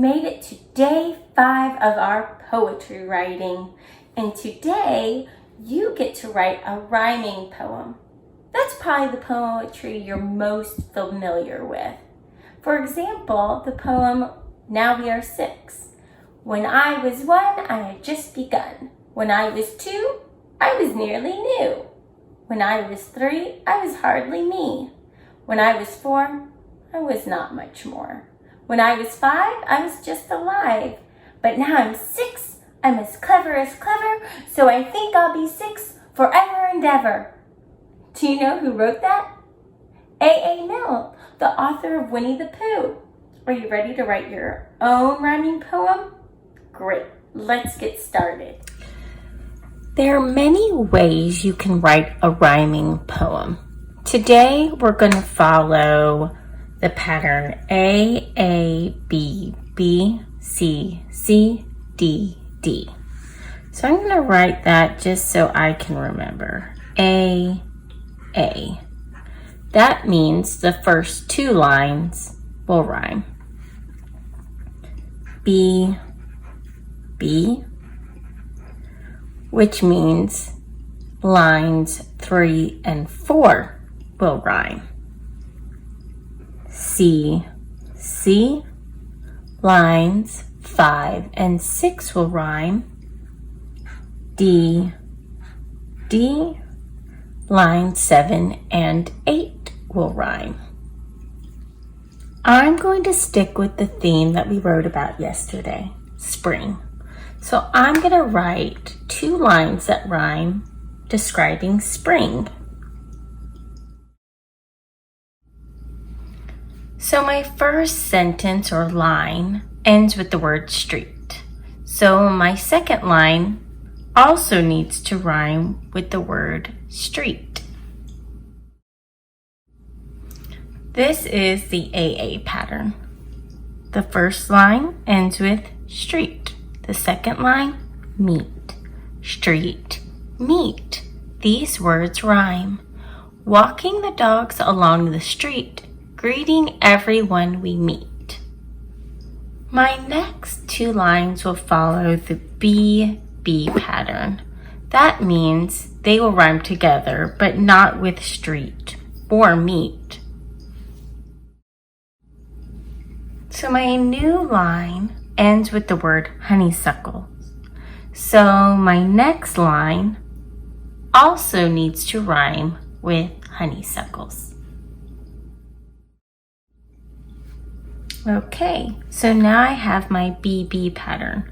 made it to day 5 of our poetry writing, and today you get to write a rhyming poem. That's probably the poetry you're most familiar with. For example, the poem Now We Are 6. When I was 1, I had just begun. When I was 2, I was nearly new. When I was 3, I was hardly me. When I was 4, I was not much more. When I was 5, I was just alive. But now I'm 6, I'm as clever, so I think I'll be 6 forever and ever. Do you know who wrote that? A.A. Milne, the author of Winnie the Pooh. Are you ready to write your own rhyming poem? Great, let's get started. There are many ways you can write a rhyming poem. Today we're going to follow the pattern A, B, B, C, C, D, D. So I'm going to write that just so I can remember. A. That means the first 2 lines will rhyme. B, which means lines 3 and 4 will rhyme. C, lines 5 and 6 will rhyme. D, lines 7 and 8 will rhyme. I'm going to stick with the theme that we wrote about yesterday, spring. So I'm going to write 2 lines that rhyme describing spring. So my first sentence or line ends with the word street. So my second line also needs to rhyme with the word street. This is the AA pattern. The first line ends with street. The second line, meet. Street, meet. These words rhyme. Walking the dogs along the street, greeting everyone we meet. My next 2 lines will follow the B pattern. That means they will rhyme together, but not with street or meet. So my new line ends with the word honeysuckle. So my next line also needs to rhyme with honeysuckles. Okay, so now I have my BB pattern.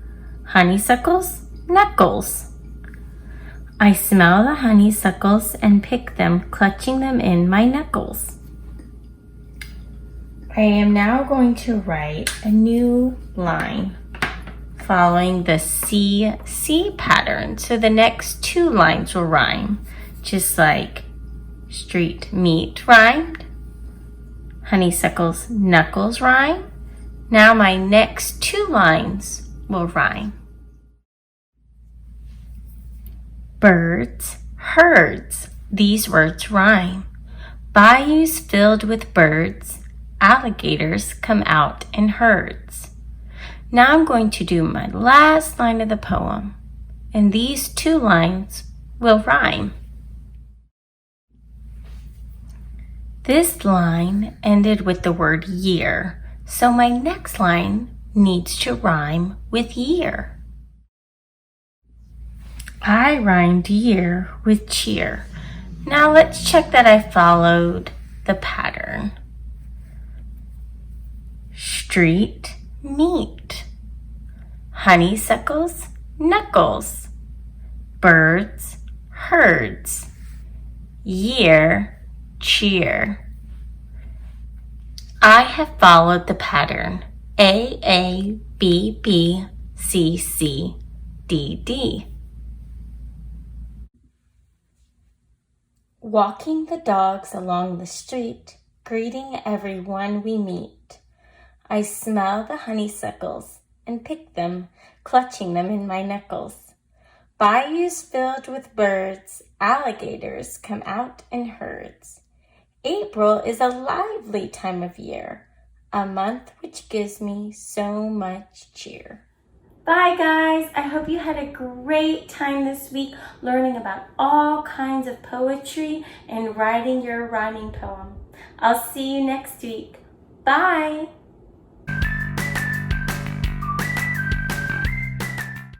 Honeysuckles, knuckles. I smell the honeysuckles and pick them, clutching them in my knuckles. I am now going to write a new line following the C pattern. So the next 2 lines will rhyme, just like street, meet rhymed. Honeysuckles, knuckles rhyme. Now my next 2 lines will rhyme. Birds, herds. These words rhyme. Bayous filled with birds. Alligators come out in herds. Now I'm going to do my last line of the poem, and these 2 lines will rhyme. This line ended with the word year, so my next line needs to rhyme with year. I rhymed year with cheer. Now let's check that I followed the pattern. Street, meet. Honeysuckles, knuckles. Birds, herds. Year, cheer. I have followed the pattern A, B, B, C, C, D, D. Walking the dogs along the street, greeting everyone we meet. I smell the honeysuckles and pick them, clutching them in my knuckles. Bayous filled with birds, alligators come out in herds. April is a lively time of year. a month, which gives me so much cheer. Bye guys, I hope you had a great time this week learning about all kinds of poetry and writing your rhyming poem. I'll see you next week. Bye!